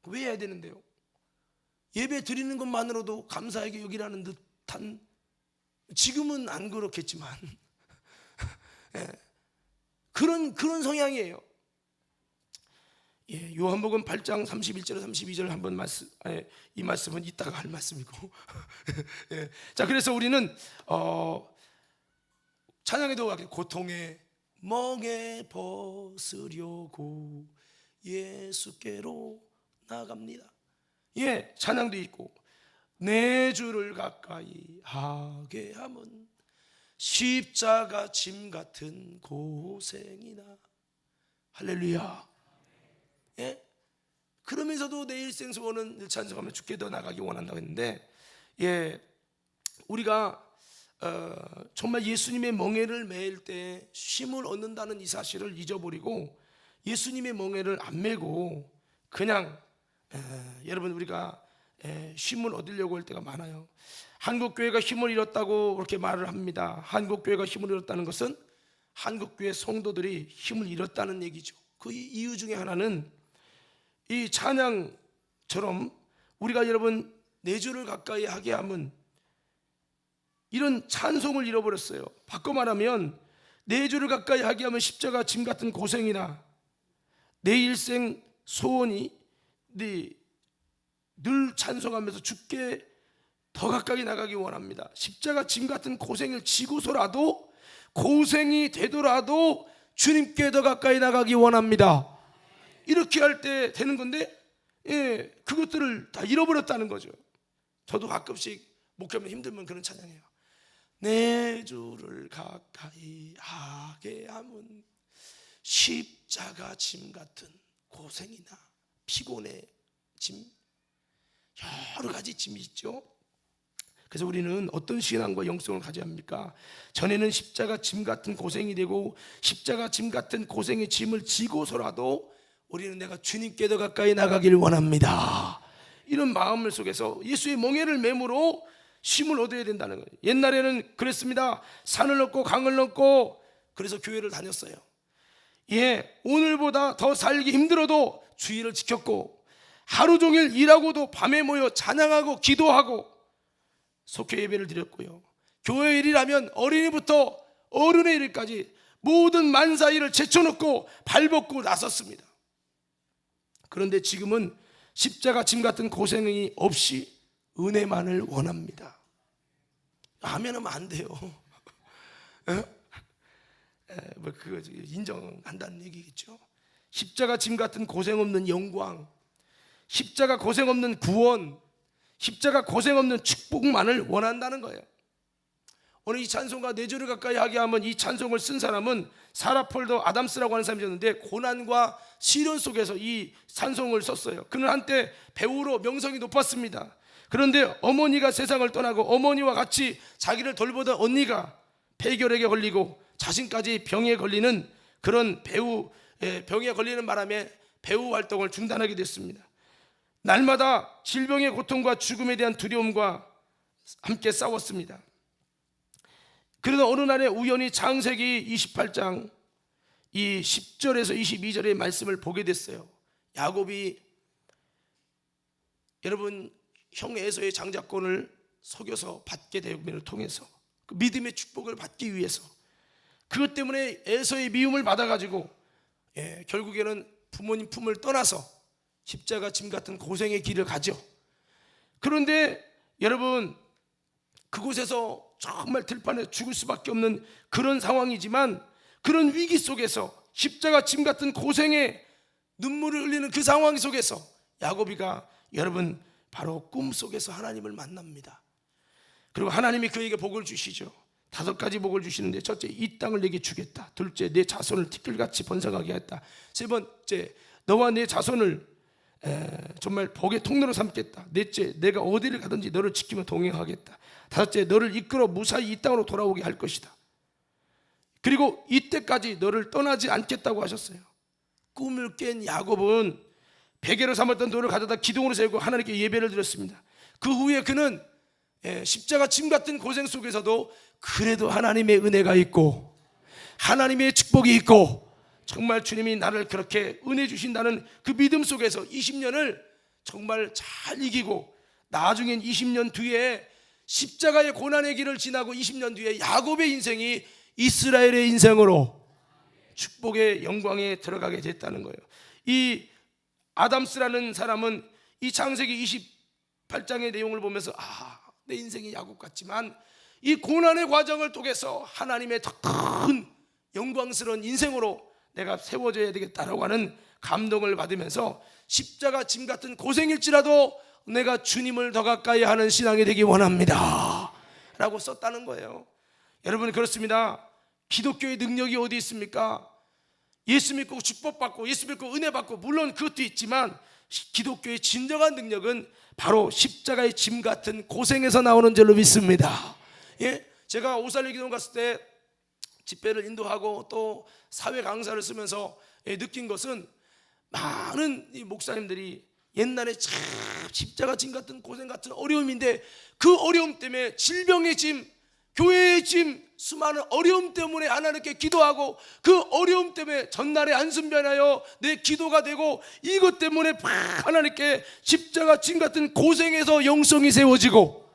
S1: 왜 해야 되는데요? 예배 드리는 것만으로도 감사하게 여기라는 듯한, 지금은 안 그렇겠지만 예, 그런 성향이에요. 예, 요한복음 8장 31절 32절 한번 말씀, 이 말씀은 이따가 할 말씀이고 예, 자 그래서 우리는 찬양에도 고통의 멍에 벗으려고 예수께로 나갑니다. 예, 찬양도 있고 내 주를 가까이 하게 함은 십자가 짐 같은 고생이나. 할렐루야. 예? 그러면서도 내 일생 소원은 늘 찬송하며 주께 더 나가기 원한다고 했는데, 예, 우리가 정말 예수님의 멍에를 매일 때 쉼을 얻는다는 이 사실을 잊어버리고 예수님의 멍에를 안 매고 그냥 여러분 우리가 쉼을 얻으려고 할 때가 많아요. 한국교회가 힘을 잃었다고 그렇게 말을 합니다. 한국교회가 힘을 잃었다는 것은 한국교회 성도들이 힘을 잃었다는 얘기죠. 그 이유 중에 하나는 이 찬양처럼 우리가 여러분 내 주를 가까이 하게 하면 이런 찬송을 잃어버렸어요. 바꿔 말하면 내 주를 가까이 하게 하면 십자가 짐 같은 고생이나 내 일생 소원이 늘 찬송하면서 주께 더 가까이 나가기 원합니다. 십자가 짐 같은 고생을 지고서라도, 고생이 되더라도 주님께 더 가까이 나가기 원합니다. 이렇게 할 때 되는 건데, 예, 그것들을 다 잃어버렸다는 거죠. 저도 가끔씩 목회하면 힘들면 그런 찬양해요. 내 주를 가까이 하게 함은 십자가 짐 같은 고생이나 피곤의 짐, 여러 가지 짐이 있죠. 그래서 우리는 어떤 신앙과 영성을 가져야 합니까? 전에는 십자가 짐 같은 고생이 되고 십자가 짐 같은 고생의 짐을 지고서라도 우리는 내가 주님께 더 가까이 나가기를 원합니다. 이런 마음을 속에서 예수의 멍에를 매므로 쉼을 얻어야 된다는 거예요. 옛날에는 그랬습니다. 산을 넘고 강을 넘고 그래서 교회를 다녔어요. 예, 오늘보다 더 살기 힘들어도 주의를 지켰고 하루 종일 일하고도 밤에 모여 찬양하고 기도하고 속회 예배를 드렸고요. 교회 일이라면 어린이부터 어른의 일까지 모든 만사일을 제쳐놓고 발벗고 나섰습니다. 그런데 지금은 십자가 짐 같은 고생이 없이 은혜만을 원합니다. 하면은 안 돼요. 뭐 그거 인정한다는 얘기겠죠. 십자가 짐 같은 고생 없는 영광, 십자가 고생 없는 구원, 십자가 고생 없는 축복만을 원한다는 거예요. 오늘 이 찬송가 내 주를 가까이 하게 하면 이 찬송을 쓴 사람은 사라 폴더 아담스라고 하는 사람이었는데 고난과 시련 속에서 이 찬송을 썼어요. 그는 한때 배우로 명성이 높았습니다. 그런데 어머니가 세상을 떠나고 어머니와 같이 자기를 돌보던 언니가 폐결핵에 걸리고 자신까지 병에 걸리는 그런 병에 걸리는 바람에 배우 활동을 중단하게 됐습니다. 날마다 질병의 고통과 죽음에 대한 두려움과 함께 싸웠습니다. 그러다 어느 날에 우연히 창세기 28장 이 10절에서 22절의 말씀을 보게 됐어요. 야곱이 여러분 형 에서의 장자권을 속여서 받게 되면을 통해서 그 믿음의 축복을 받기 위해서 그것 때문에 에서의 미움을 받아가지고 결국에는 부모님 품을 떠나서 십자가 짐 같은 고생의 길을 가죠. 그런데 여러분 그곳에서 정말 들판에 죽을 수밖에 없는 그런 상황이지만 그런 위기 속에서 십자가 짐 같은 고생에 눈물을 흘리는 그 상황 속에서 야곱이가 여러분 바로 꿈속에서 하나님을 만납니다. 그리고 하나님이 그에게 복을 주시죠. 5가지 복을 주시는데, 첫째, 이 땅을 내게 주겠다. 둘째, 내 자손을 티끌같이 번성하게 했다. 세 번째, 너와 내 자손을 정말 복의 통로로 삼겠다. 넷째, 내가 어디를 가든지 너를 지키며 동행하겠다. 다섯째, 너를 이끌어 무사히 이 땅으로 돌아오게 할 것이다. 그리고 이때까지 너를 떠나지 않겠다고 하셨어요. 꿈을 깬 야곱은 베개로 삼았던 돌을 가져다 기둥으로 세우고 하나님께 예배를 드렸습니다. 그 후에 그는 십자가 짐 같은 고생 속에서도 그래도 하나님의 은혜가 있고 하나님의 축복이 있고 정말 주님이 나를 그렇게 은혜 주신다는 그 믿음 속에서 20년을 정말 잘 이기고, 나중엔 20년 뒤에 십자가의 고난의 길을 지나고 20년 뒤에 야곱의 인생이 이스라엘의 인생으로 축복의 영광에 들어가게 됐다는 거예요. 이 아담스라는 사람은 이 창세기 28장의 내용을 보면서 내 인생이 야곱 같지만 이 고난의 과정을 통해서 하나님의 더 큰 영광스러운 인생으로 내가 세워져야 되겠다라고 하는 감동을 받으면서 십자가 짐 같은 고생일지라도 내가 주님을 더 가까이 하는 신앙이 되기 원합니다 라고 썼다는 거예요. 여러분, 그렇습니다. 기독교의 능력이 어디 있습니까? 예수 믿고 축복받고 예수 믿고 은혜 받고 물론 그것도 있지만 기독교의 진정한 능력은 바로 십자가의 짐 같은 고생에서 나오는 줄로 믿습니다. 제가 오살리기도 갔을 때 집회를 인도하고 또 사회 강사를 쓰면서 느낀 것은 많은 이 목사님들이 옛날에 참 십자가 짐 같은 고생 같은 어려움인데 그 어려움 때문에 질병의 짐, 교회의 짐, 수많은 어려움 때문에 하나님께 기도하고 그 어려움 때문에 전날에 한숨 변하여 내 기도가 되고 이것 때문에 하나님께 십자가 짐 같은 고생에서 영성이 세워지고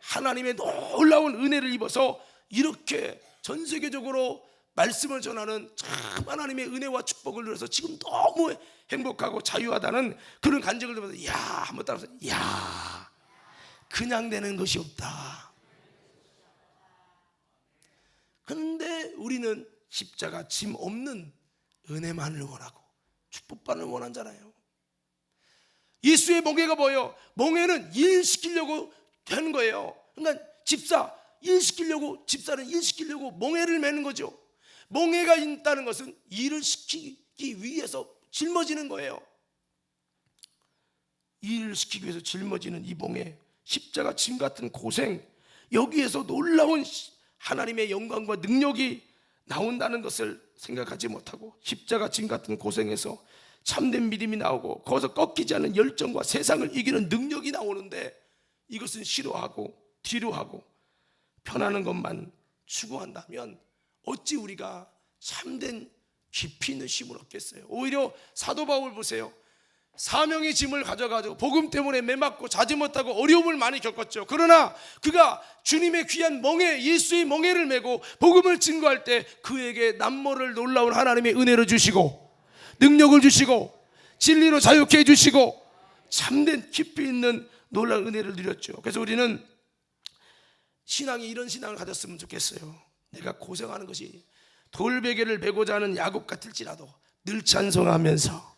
S1: 하나님의 놀라운 은혜를 입어서 이렇게 전 세계적으로 말씀을 전하는 참 하나님의 은혜와 축복을 누려서 지금 너무 행복하고 자유하다는 그런 간증을 들으면서 한번 따라서 그냥 되는 것이 없다. 그런데 우리는 십자가 짐 없는 은혜만을 원하고 축복만을 원하잖아요. 예수의 멍에가 뭐예요? 멍에는 일시키려고 되는 거예요. 그러니까 집사는 일 시키려고 멍에를 매는 거죠. 멍에가 있다는 것은 일을 시키기 위해서 짊어지는 거예요. 일을 시키기 위해서 짊어지는 이 멍에, 십자가 짐 같은 고생, 여기에서 놀라운 하나님의 영광과 능력이 나온다는 것을 생각하지 못하고 십자가 짐 같은 고생에서 참된 믿음이 나오고 거기서 꺾이지 않는 열정과 세상을 이기는 능력이 나오는데 이것은 싫어하고 뒤로하고 편하는 것만 추구한다면 어찌 우리가 참된 깊이 있는 쉼을 얻겠어요? 오히려 사도 바울 보세요. 사명의 짐을 가져가지고 복음 때문에 매맞고 자지 못하고 어려움을 많이 겪었죠. 그러나 그가 주님의 귀한 멍에, 예수의 멍에를 메고 복음을 증거할 때 그에게 남모를 놀라운 하나님의 은혜를 주시고 능력을 주시고 진리로 자유케 해주시고 참된 깊이 있는 놀라운 은혜를 누렸죠. 그래서 우리는 신앙이 이런 신앙을 가졌으면 좋겠어요. 내가 고생하는 것이 돌베개를 메고자 하는 야곱 같을지라도 늘 찬송하면서,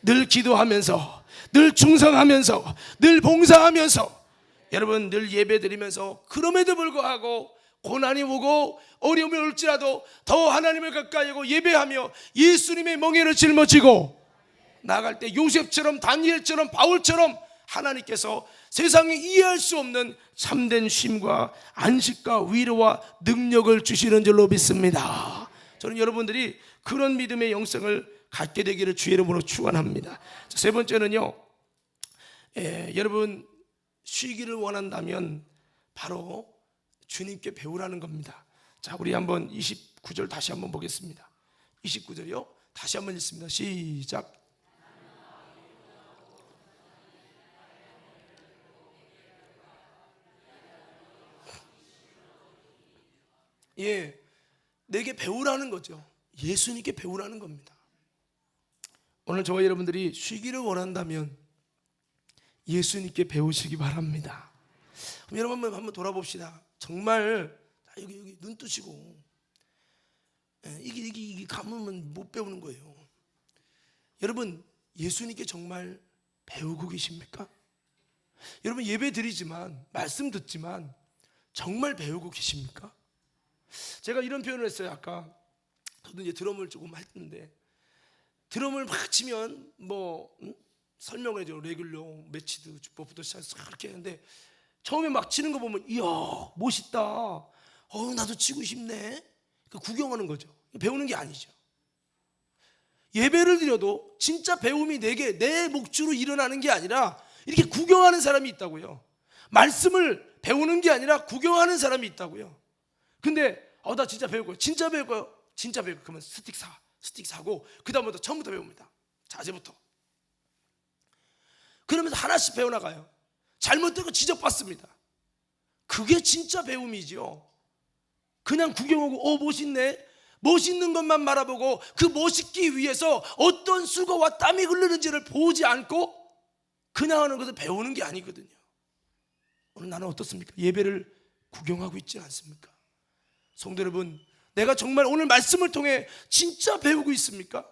S1: 늘 기도하면서, 늘 충성하면서, 늘 봉사하면서, 여러분 늘 예배드리면서 그럼에도 불구하고 고난이 오고 어려움이 올지라도 더 하나님을 가까이 하고 예배하며 예수님의 멍에를 짊어지고 나아갈 때 요셉처럼 다니엘처럼 바울처럼 하나님께서 세상에 이해할 수 없는 참된 쉼과 안식과 위로와 능력을 주시는 줄로 믿습니다. 저는 여러분들이 그런 믿음의 영성을 갖게 되기를 주의 이름으로 축원합니다. 세 번째는요, 여러분 쉬기를 원한다면 바로 주님께 배우라는 겁니다. 자, 우리 한번 29절 다시 한번 보겠습니다. 29절이요, 다시 한번 읽습니다. 시작. 내게 배우라는 거죠. 예수님께 배우라는 겁니다. 오늘 저와 여러분들이 쉬기를 원한다면 예수님께 배우시기 바랍니다. 그럼 여러분 한번 돌아봅시다. 정말 여기 눈 뜨시고 이게 가면 못 배우는 거예요. 여러분, 예수님께 정말 배우고 계십니까? 여러분, 예배 드리지만, 말씀 듣지만 정말 배우고 계십니까? 제가 이런 표현을 했어요. 아까 저도 이제 드럼을 조금 했는데, 드럼을 막 치면 설명을 해줘. 레귤러, 매치드, 주법부터 시작해서 그렇게 하는데, 처음에 막 치는 거 보면 이야 멋있다, 나도 치고 싶네, 구경하는 거죠. 배우는 게 아니죠. 예배를 드려도 진짜 배움이 내 몫으로 일어나는 게 아니라 이렇게 구경하는 사람이 있다고요. 말씀을 배우는 게 아니라 구경하는 사람이 있다고요. 근데 나 진짜 배울 거예요. 진짜 배울 거예요. 진짜 배울 거예요. 그러면 스틱 사고 그 다음부터 처음부터 배웁니다. 자세부터. 그러면서 하나씩 배워나가요. 잘못된 거 지적받습니다. 그게 진짜 배움이지요. 그냥 구경하고 멋있네, 멋있는 것만 바라보고 그 멋있기 위해서 어떤 수고와 땀이 흐르는지를 보지 않고 그냥 하는 것을 배우는 게 아니거든요. 오늘 나는 어떻습니까? 예배를 구경하고 있지 않습니까? 성도 여러분, 내가 정말 오늘 말씀을 통해 진짜 배우고 있습니까?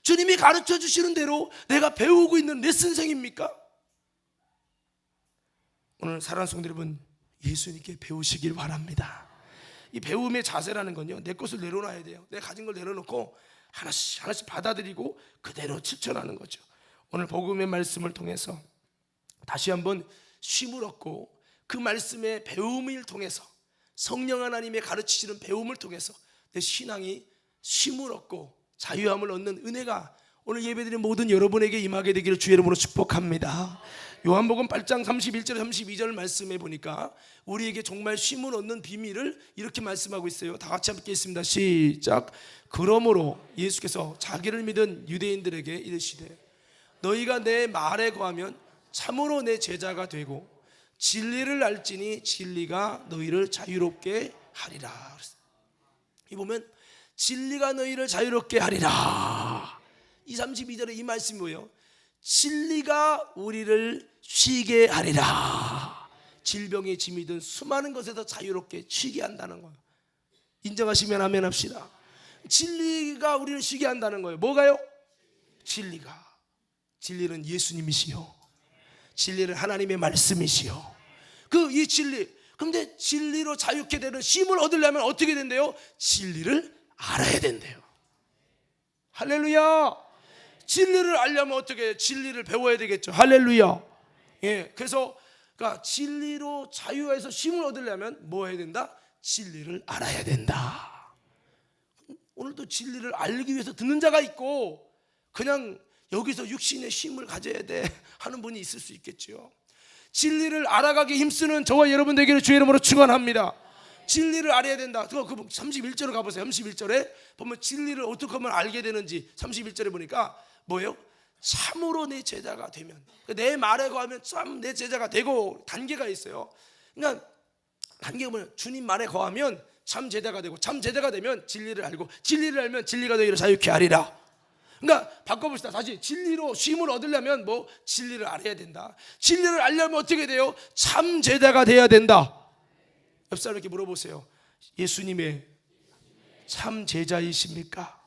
S1: 주님이 가르쳐 주시는 대로 내가 배우고 있는 레슨생입니까? 오늘 사랑하는 성도 여러분, 예수님께 배우시길 바랍니다. 이 배움의 자세라는 건요, 내 것을 내려놔야 돼요. 내가 가진 걸 내려놓고 하나씩 받아들이고 그대로 실천하는 거죠. 오늘 복음의 말씀을 통해서 다시 한번 쉼을 얻고 그 말씀의 배움을 통해서 성령 하나님의 가르치시는 배움을 통해서 내 신앙이 쉼을 얻고 자유함을 얻는 은혜가 오늘 예배드린 모든 여러분에게 임하게 되기를 주의 이름으로 축복합니다. 요한복음 8장 31절 32절 말씀해 보니까 우리에게 정말 쉼을 얻는 비밀을 이렇게 말씀하고 있어요. 다 같이 함께 읽습니다. 시작. 그러므로 예수께서 자기를 믿은 유대인들에게 이르시되 너희가 내 말에 거하면 참으로 내 제자가 되고 진리를 알지니 진리가 너희를 자유롭게 하리라. 이 보면 진리가 너희를 자유롭게 하리라. 이 32절에 이 말씀이 뭐예요? 진리가 우리를 쉬게 하리라. 질병의 짐이든 수많은 것에서 자유롭게 쉬게 한다는 거예요. 인정하시면 아멘 합시다. 진리가 우리를 쉬게 한다는 거예요. 뭐가요? 진리는 예수님이시요, 진리는 하나님의 말씀이시요. 이 진리, 근데 진리로 자유케 되는 쉼을 얻으려면 어떻게 된대요? 진리를 알아야 된대요. 할렐루야. 진리를 알려면 어떻게 해요? 진리를 배워야 되겠죠. 할렐루야. 그래서 진리로 자유해서 쉼을 얻으려면 뭐 해야 된다? 진리를 알아야 된다. 오늘도 진리를 알기 위해서 듣는 자가 있고 그냥 여기서 육신의 쉼을 가져야 돼 하는 분이 있을 수 있겠죠. 진리를 알아가기 힘쓰는 저와 여러분 되기를 주의 이름으로 축원합니다. 진리를 알아야 된다. 그 31절에 가보세요. 31절에 보면 진리를 어떻게 하면 알게 되는지 31절에 보니까 뭐예요? 참으로 내 제자가 되면, 내 말에 거하면 참 내 제자가 되고, 단계가 있어요. 그러니까 단계가 뭐냐면 주님 말에 거하면 참 제자가 되고, 참 제자가 되면 진리를 알고, 진리를 알면 진리가 너희를 자유케 하리라. 그러니까 바꿔봅시다. 다시 진리로 쉼을 얻으려면 진리를 알아야 된다. 진리를 알려면 어떻게 돼요? 참 제자가 돼야 된다. 옆 사람에게 물어보세요. 예수님의 참 제자이십니까?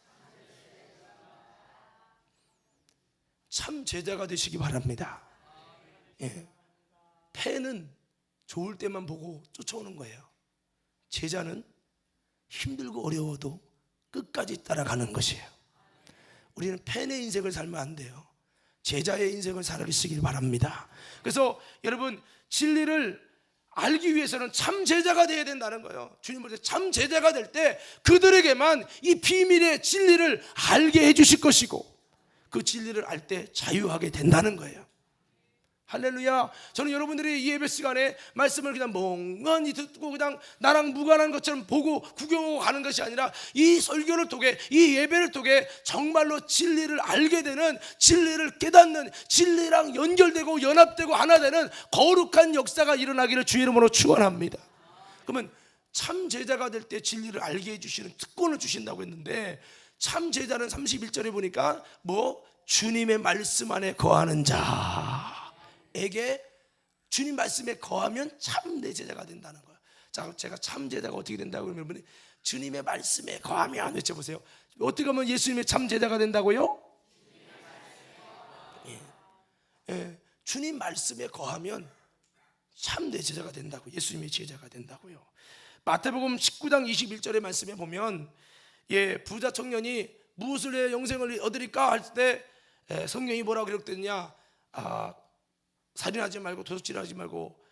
S1: 참 제자가 되시기 바랍니다. 팬은 좋을 때만 보고 쫓아오는 거예요. 제자는 힘들고 어려워도 끝까지 따라가는 것이에요. 우리는 팬의 인생을 살면 안 돼요. 제자의 인생을 살아주시길 바랍니다. 그래서 여러분, 진리를 알기 위해서는 참 제자가 되어야 된다는 거예요. 주님 볼 때 참 제자가 될 때 그들에게만 이 비밀의 진리를 알게 해주실 것이고, 그 진리를 알 때 자유하게 된다는 거예요. 할렐루야. 저는 여러분들이 이 예배 시간에 말씀을 그냥 멍하니 듣고 그냥 나랑 무관한 것처럼 보고 구경하고 가는 것이 아니라 이 설교를 통해, 이 예배를 통해 정말로 진리를 알게 되는, 진리를 깨닫는, 진리랑 연결되고 연합되고 하나 되는 거룩한 역사가 일어나기를 주의 이름으로 축원합니다. 그러면 참 제자가 될 때 진리를 알게 해주시는 특권을 주신다고 했는데, 참 제자는 31절에 보니까 주님의 말씀 안에 거하는 자에게, 주님 말씀에 거하면 참 내 제자가 된다는 거예요. 자, 제가 참 제자가 어떻게 된다고 그러면 여러분이 주님의 말씀에 거하면 외쳐보세요. 어떻게 하면 예수님의 참 제자가 된다고요? 예, 주님 말씀에 거하면 참 내 제자가 된다고, 예수님의 제자가 된다고요. 마태복음 19장 21절의 말씀에 보면 부자 청년이 무엇을 해 영생을 얻으리까 할 때 성경이 뭐라고 기록되느냐, 살인하지 말고 도둑질하지 말고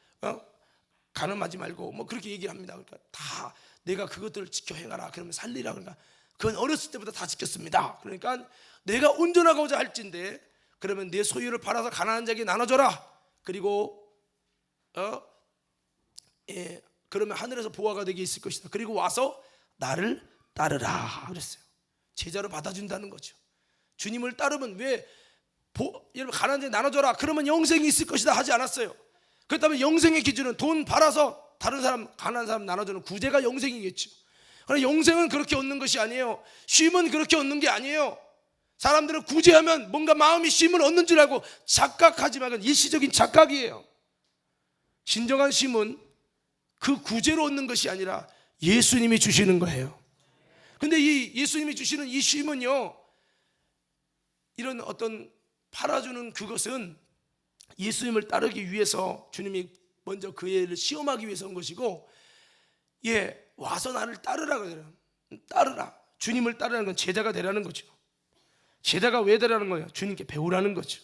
S1: 간음하지 말고 뭐 그렇게 얘기를 합니다. 그러니까 다 내가 그것들을 지켜 행하라 그러면 살리라. 그러니까 그건 어렸을 때부터 다 지켰습니다. 그러니까 내가 온전하고자 할진데 그러면 내 소유를 팔아서 가난한 자에게 나눠줘라. 그리고 그러면 하늘에서 보화가 되게 있을 것이다. 그리고 와서 나를 따르라 그랬어요. 제자로 받아준다는 거죠. 주님을 따르면 여러분 가난한 자에게 나눠줘라 그러면 영생이 있을 것이다 하지 않았어요. 그렇다면 영생의 기준은 돈 팔아서 다른 사람, 가난한 사람 나눠주는 구제가 영생이겠죠. 그러나 영생은 그렇게 얻는 것이 아니에요. 쉼은 그렇게 얻는 게 아니에요. 사람들은 구제하면 뭔가 마음이 쉼을 얻는 줄 알고 착각하지만 그건 일시적인 착각이에요. 진정한 쉼은 그 구제로 얻는 것이 아니라 예수님이 주시는 거예요. 근데 이 예수님이 주시는 이 쉼은요, 이런 어떤 팔아주는 그것은 예수님을 따르기 위해서 주님이 먼저 그 애를 시험하기 위해서 온 것이고, 와서 나를 따르라 그래요. 따르라. 주님을 따르라는 건 제자가 되라는 거죠. 제자가 왜 되라는 거예요? 주님께 배우라는 거죠.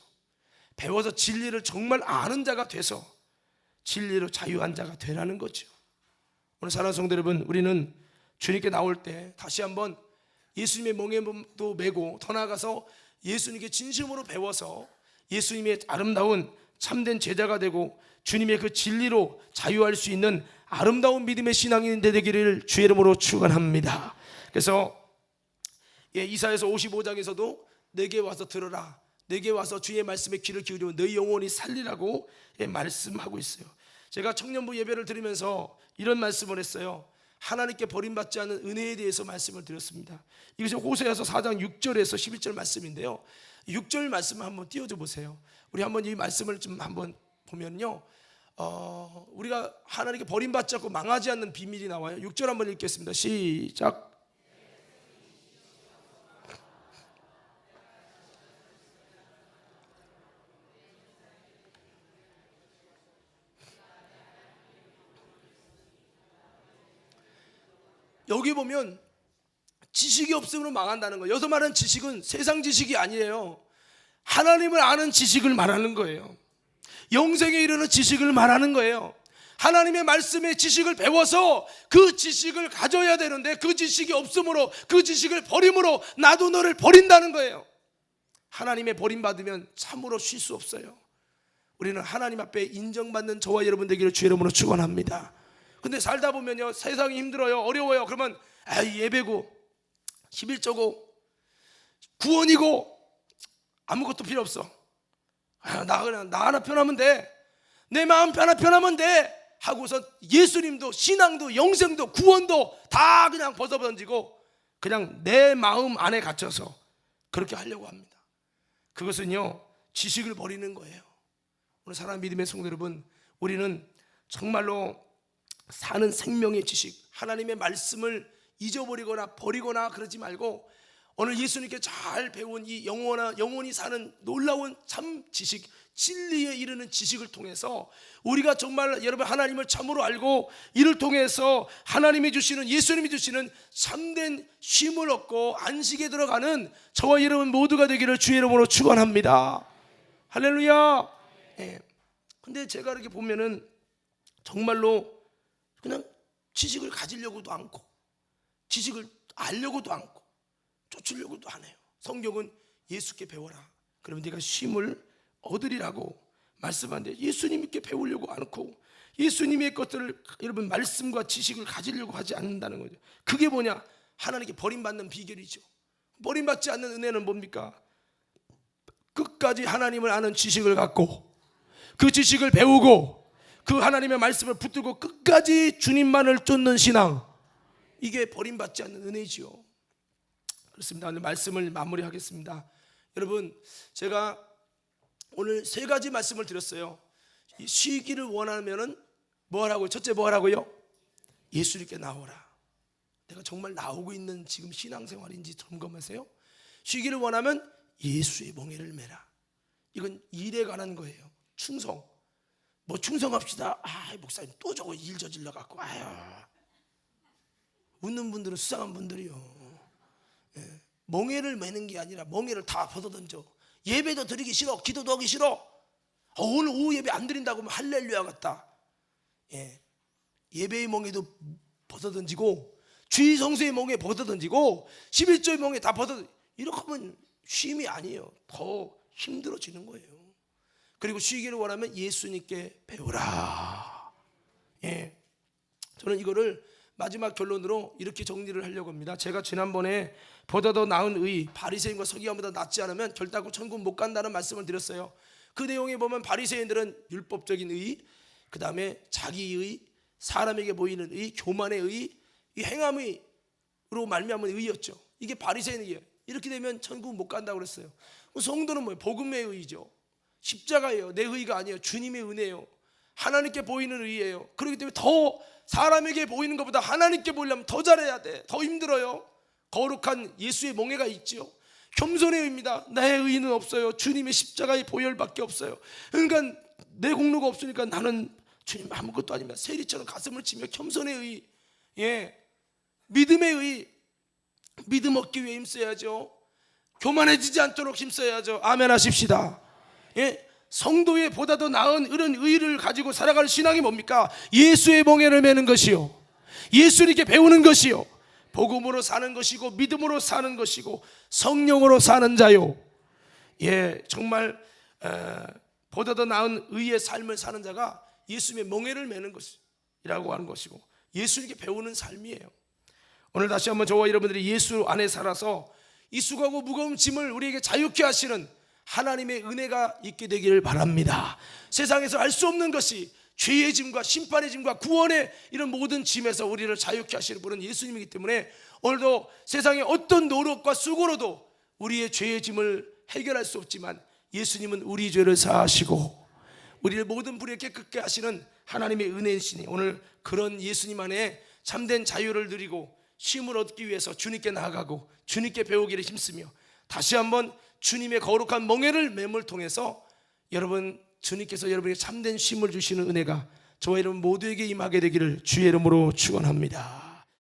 S1: 배워서 진리를 정말 아는 자가 돼서 진리로 자유한 자가 되라는 거죠. 오늘 사랑하는 성도 여러분, 우리는 주님께 나올 때 다시 한번 예수님의 멍에도 메고 더 나아가서 예수님께 진심으로 배워서 예수님의 아름다운 참된 제자가 되고 주님의 그 진리로 자유할 수 있는 아름다운 믿음의 신앙인 되기를 주의 이름으로 축원합니다. 그래서 이사야서 55장에서도 내게 와서 들어라, 내게 와서 주의 말씀에 귀를 기울이면 너희 영혼이 살리라고 말씀하고 있어요. 제가 청년부 예배를 드리면서 이런 말씀을 했어요. 하나님께 버림받지 않는 은혜에 대해서 말씀을 드렸습니다. 이것이 호세아서 4장 6절에서 11절 말씀인데요, 6절 말씀을 한번 띄워줘 보세요. 우리 한번 이 말씀을 좀 한번 보면요, 우리가 하나님께 버림받지 않고 망하지 않는 비밀이 나와요. 6절 한번 읽겠습니다. 시작. 여기 보면 지식이 없으면 망한다는 거예요. 여기서 말하는 지식은 세상 지식이 아니에요. 하나님을 아는 지식을 말하는 거예요. 영생에 이르는 지식을 말하는 거예요. 하나님의 말씀의 지식을 배워서 그 지식을 가져야 되는데 그 지식이 없으므로, 그 지식을 버림으로 나도 너를 버린다는 거예요. 하나님의 버림받으면 참으로 쉴 수 없어요. 우리는 하나님 앞에 인정받는 저와 여러분 되기를 주의 이름으로 축원합니다. 근데 살다 보면요, 세상이 힘들어요, 어려워요. 그러면 예배고 11조고 구원이고 아무것도 필요 없어. 나 하나 편하면 돼, 내 마음 하나 편하면 돼 하고서 예수님도 신앙도 영생도 구원도 다 그냥 벗어던지고 그냥 내 마음 안에 갇혀서 그렇게 하려고 합니다. 그것은요, 지식을 버리는 거예요. 오늘 사랑하는 믿음의 성도 여러분, 우리는 정말로 사는 생명의 지식, 하나님의 말씀을 잊어버리거나 버리거나 그러지 말고 오늘 예수님께 잘 배운 이 영원히 사는 놀라운 참 지식, 진리에 이르는 지식을 통해서 우리가 정말 여러분 하나님을 참으로 알고 이를 통해서 하나님이 주시는, 예수님이 주시는 참된 쉼을 얻고 안식에 들어가는 저와 여러분 모두가 되기를 주의 이름으로 축원합니다. 할렐루야. 근데 제가 이렇게 보면은 정말로 그냥 지식을 가지려고도 않고 지식을 알려고도 않고 쫓으려고도 안 해요. 성경은 예수께 배워라, 그러면 네가 쉼을 얻으리라고 말씀하는데 예수님께 배우려고 않고 예수님의 것들을 여러분 말씀과 지식을 가지려고 하지 않는다는 거죠. 그게 뭐냐? 하나님께 버림받는 비결이죠. 버림받지 않는 은혜는 뭡니까? 끝까지 하나님을 아는 지식을 갖고 그 지식을 배우고 그 하나님의 말씀을 붙들고 끝까지 주님만을 쫓는 신앙, 이게 버림받지 않는 은혜지요. 그렇습니다. 오늘 말씀을 마무리하겠습니다. 여러분, 제가 오늘 세 가지 말씀을 드렸어요. 쉬기를 원하면은 뭐 하라고요? 첫째 뭐 하라고요? 예수님께 나오라. 내가 정말 나오고 있는 지금 신앙생활인지 점검하세요. 쉬기를 원하면 예수의 멍에를 매라. 이건 일에 관한 거예요. 충성. 뭐 충성합시다. 목사님 또 저거 일 저질러 갖고 웃는 분들은 수상한 분들이요. 멍에를 매는 게 아니라 멍에를 다 벗어던져. 예배도 드리기 싫어. 기도도 하기 싫어. 오늘 오후 예배 안 드린다고 하면 할렐루야 같다. 예배의 멍에도 벗어던지고 주의 성수의 멍에 벗어던지고 11조의 멍에 다 이렇게 하면 쉼이 아니에요. 더 힘들어지는 거예요. 그리고 쉬기를 원하면 예수님께 배우라. 저는 이거를 마지막 결론으로 이렇게 정리를 하려고 합니다. 제가 지난번에 보다 더 나은 의, 바리새인과 서기관보다 낫지 않으면 결단코 천국 못 간다는 말씀을 드렸어요. 그 내용에 보면 바리새인들은 율법적인 의, 그 다음에 자기의, 사람에게 보이는 의, 교만의 의, 이 행함으로 말미암은 의였죠. 이게 바리새인이에요. 이렇게 되면 천국 못 간다고 그랬어요. 성도는 뭐예요? 복음의 의죠. 십자가예요. 내 의가 아니에요. 주님의 은혜예요. 하나님께 보이는 의예요. 그렇기 때문에 더 사람에게 보이는 것보다 하나님께 보이려면 더 잘해야 돼. 더 힘들어요. 거룩한 예수의 멍에가 있죠. 겸손의 의입니다. 나의 의는 없어요. 주님의 십자가의 보혈밖에 없어요. 그러니까 내 공로가 없으니까 나는 주님 아무것도 아닙니다. 세리처럼 가슴을 치며 겸손의 의, 믿음의 의, 믿음 얻기 위해 힘써야죠. 교만해지지 않도록 힘써야죠. 아멘 하십시다. 성도의 보다 더 나은 이런 의를 가지고 살아갈 신앙이 뭡니까? 예수의 멍에를 매는 것이요, 예수님께 배우는 것이요, 복음으로 사는 것이고 믿음으로 사는 것이고 성령으로 사는 자요. 정말 보다 더 나은 의의 삶을 사는 자가 예수님의 멍에를 매는 것이라고 하는 것이고 예수님께 배우는 삶이에요. 오늘 다시 한번 저와 여러분들이 예수 안에 살아서 이 수고하고 무거운 짐을 우리에게 자유케 하시는 하나님의 은혜가 있게 되기를 바랍니다. 세상에서 알 수 없는 것이 죄의 짐과 심판의 짐과 구원의 이런 모든 짐에서 우리를 자유케 하시는 분은 예수님이기 때문에 오늘도 세상의 어떤 노력과 수고로도 우리의 죄의 짐을 해결할 수 없지만 예수님은 우리 죄를 사하시고 우리를 모든 불에 깨끗게 하시는 하나님의 은혜이시니 오늘 그런 예수님 안에 참된 자유를 누리고 쉼을 얻기 위해서 주님께 나아가고 주님께 배우기를 힘쓰며 다시 한번 주님의 거룩한 멍에를 맴을 통해서 여러분 주님께서 여러분에게 참된 쉼을 주시는 은혜가 저와 여러분 모두에게 임하게 되기를 주의 이름으로 축원합니다.